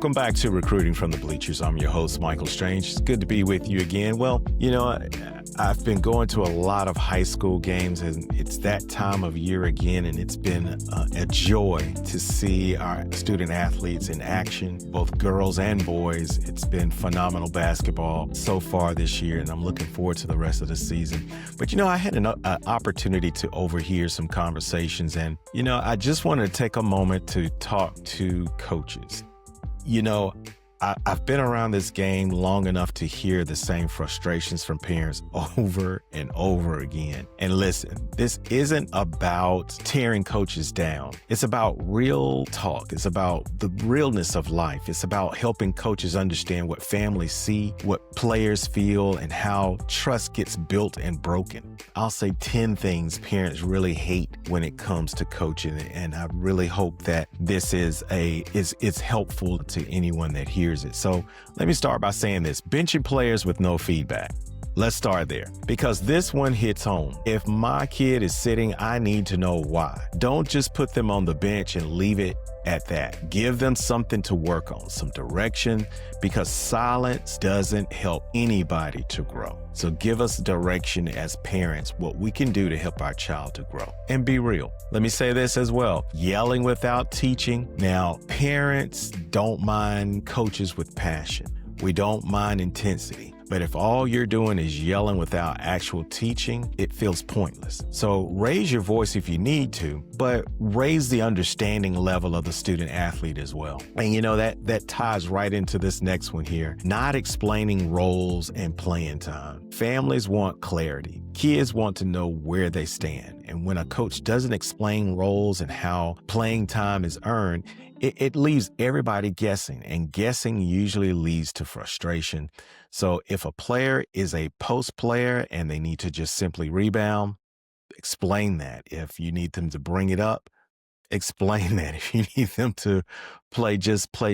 Welcome back to Recruiting from the Bleachers. I'm your host, Michael Strange. It's good to be with you again. Well, I've been going to a lot of high school games, and it's that time of year again, and it's been a joy to see our student athletes in action, both girls and boys. It's been phenomenal basketball so far this year, and I'm looking forward to the rest of the season. But, I had an opportunity to overhear some conversations, and, I just wanted to take a moment to talk to coaches. I've been around this game long enough to hear the same frustrations from parents over and over again. And listen, this isn't about tearing coaches down. It's about real talk. It's about the realness of life. It's about helping coaches understand what families see, what players feel, and how trust gets built and broken. I'll say 10 things parents really hate when it comes to coaching, and I really hope that this is helpful to anyone that hears it. So let me start by saying this: benching players with no feedback. Let's start there, because this one hits home. If my kid is sitting, I need to know why. Don't just put them on the bench and leave it at that. Give them something to work on, some direction, because silence doesn't help anybody to grow. So give us direction as parents, what we can do to help our child to grow. And be real. Let me say this as well: yelling without teaching. Now, parents don't mind coaches with passion. We don't mind intensity. But if all you're doing is yelling without actual teaching, it feels pointless. So raise your voice if you need to, but raise the understanding level of the student athlete as well. And that ties right into this next one here: not explaining roles and playing time. Families want clarity. Kids want to know where they stand. And when a coach doesn't explain roles and how playing time is earned, it leaves everybody guessing, and guessing usually leads to frustration. So if a player is a post player and they need to just simply rebound, explain that. If you need them to bring it up, explain that. If you need them to play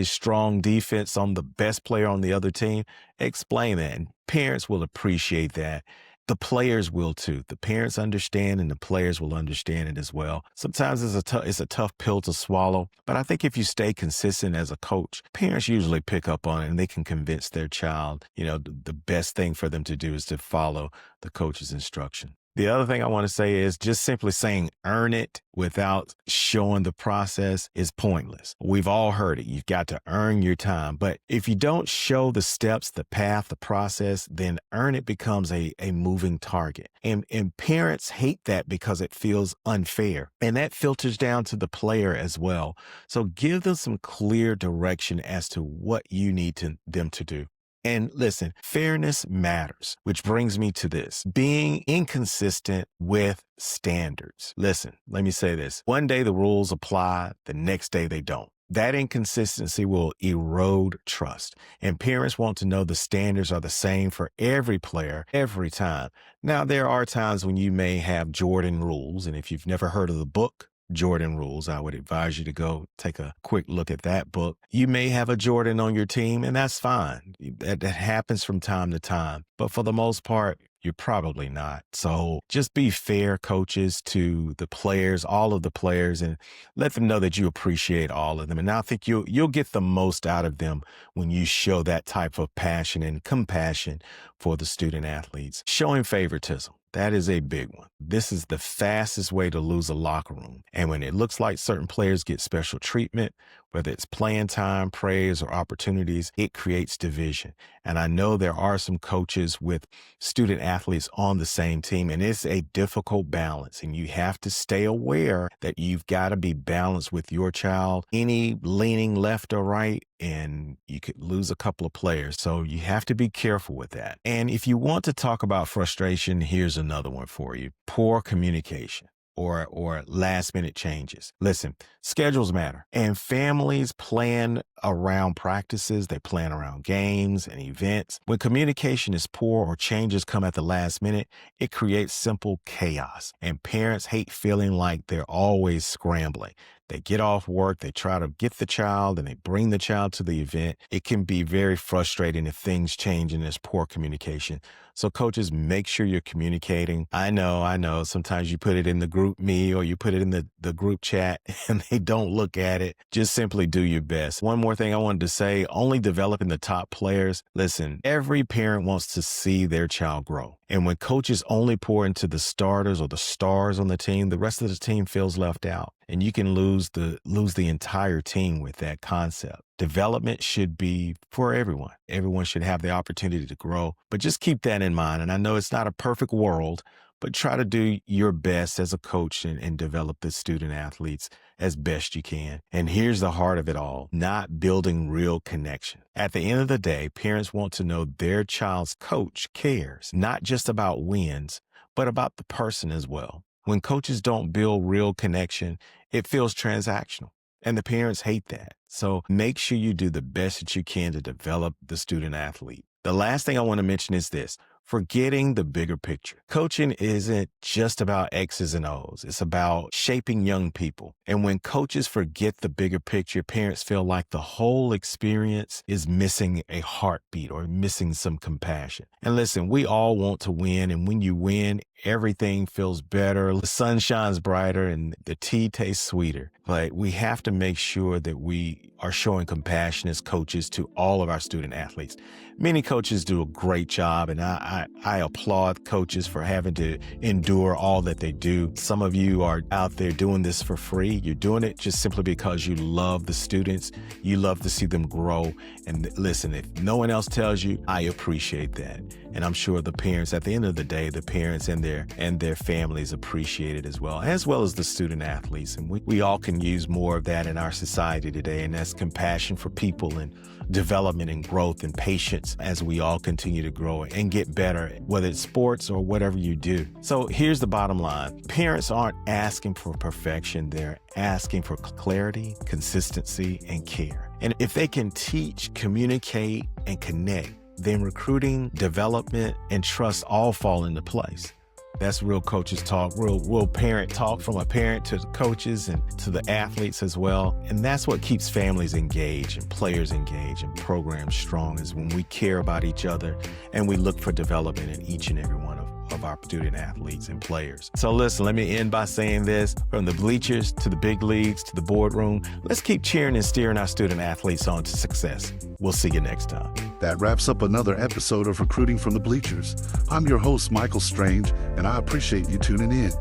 strong defense on the best player on the other team, explain that. And parents will appreciate that. The players will too. The parents understand, and the players will understand it as well. Sometimes it's a tough pill to swallow, but I think if you stay consistent as a coach, parents usually pick up on it, and they can convince their child, the best thing for them to do is to follow the coach's instruction. The other thing I want to say is just simply saying earn it without showing the process is pointless. We've all heard it. You've got to earn your time. But if you don't show the steps, the path, the process, then earn it becomes a moving target. And parents hate that because it feels unfair. And that filters down to the player as well. So give them some clear direction as to what you need them to do. And listen, fairness matters, which brings me to this: being inconsistent with standards. Listen, let me say this: one day the rules apply, the next day they don't. That inconsistency will erode trust, and parents want to know the standards are the same for every player every time. Now, there are times when you may have Jordan rules, and if you've never heard of the book Jordan Rules, I would advise you to go take a quick look at that book. You may have a Jordan on your team, and that's fine. That happens from time to time. But for the most part, you're probably not. So just be fair, coaches, to the players, all of the players, and let them know that you appreciate all of them. And I think you'll get the most out of them when you show that type of passion and compassion for the student athletes. Showing favoritism. That is a big one. This is the fastest way to lose a locker room. And when it looks like certain players get special treatment, whether it's playing time, praise, or opportunities, it creates division. And I know there are some coaches with student athletes on the same team, and it's a difficult balance. And you have to stay aware that you've got to be balanced with your child. Any leaning left or right, and you could lose a couple of players. So you have to be careful with that. And if you want to talk about frustration, here's another one for you: poor communication or last minute changes. Listen, schedules matter, and families plan around practices. They plan around games and events. When communication is poor or changes come at the last minute, it creates simple chaos, and parents hate feeling like they're always scrambling. They get off work, they try to get the child, and they bring the child to the event. It can be very frustrating if things change and there's poor communication. So coaches, make sure you're communicating. I know. Sometimes you put it in the group me or you put it in the group chat and they don't look at it. Just simply do your best. One more thing I wanted to say, only developing the top players. Listen, every parent wants to see their child grow. And when coaches only pour into the starters or the stars on the team, the rest of the team feels left out. And you can lose the entire team with that concept. Development should be for everyone. Everyone should have the opportunity to grow, but just keep that in mind. And I know it's not a perfect world, but try to do your best as a coach and develop the student athletes as best you can. And here's the heart of it all, not building real connection. At the end of the day, parents want to know their child's coach cares, not just about wins, but about the person as well. When coaches don't build real connection, it feels transactional. And the parents hate that. So make sure you do the best that you can to develop the student athlete. The last thing I want to mention is this. Forgetting the bigger picture. Coaching isn't just about X's and O's. It's about shaping young people. And when coaches forget the bigger picture, parents feel like the whole experience is missing a heartbeat or missing some compassion. And listen, we all want to win. And when you win, everything feels better. The sun shines brighter and the tea tastes sweeter. But we have to make sure that we are showing compassion as coaches to all of our student athletes. Many coaches do a great job, and I applaud coaches for having to endure all that they do. Some of you are out there doing this for free. You're doing it just simply because you love the students. You love to see them grow. And listen, if no one else tells you, I appreciate that. And I'm sure the parents, at the end of the day, the parents and their families appreciate it as well as the student athletes. And we all can use more of that in our society today. And that's compassion for people and development and growth and patience as we all continue to grow and get better, whether it's sports or whatever you do. So here's the bottom line. Parents aren't asking for perfection. They're asking for clarity, consistency, and care. And if they can teach, communicate, and connect, then recruiting, development, and trust all fall into place. That's real coaches talk, real parent talk, from a parent to the coaches and to the athletes as well. And that's what keeps families engaged and players engaged and programs strong, is when we care about each other and we look for development in each and every one of our student athletes and players. So listen, let me end by saying this: from the bleachers to the big leagues to the boardroom, let's keep cheering and steering our student athletes on to success. We'll see you next time. That wraps up another episode of Recruiting from the Bleachers. I'm your host, Michael Strange, and I appreciate you tuning in.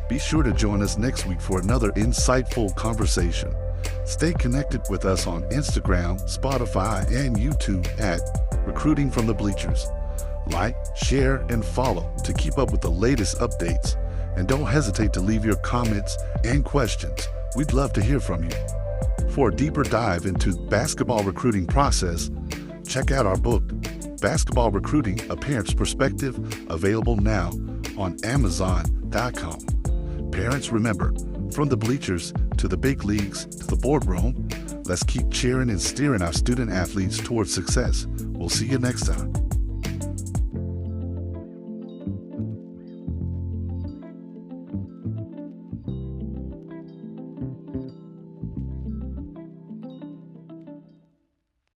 Be sure to join us next week for another insightful conversation. Stay connected with us on Instagram, Spotify, and YouTube at Recruiting from the Bleachers. Like, share, and follow to keep up with the latest updates. And don't hesitate to leave your comments and questions. We'd love to hear from you. For a deeper dive into the basketball recruiting process, check out our book, Basketball Recruiting: A Parent's Perspective, available now on Amazon.com. Parents, remember, from the bleachers to the big leagues to the boardroom, let's keep cheering and steering our student athletes towards success. We'll see you next time.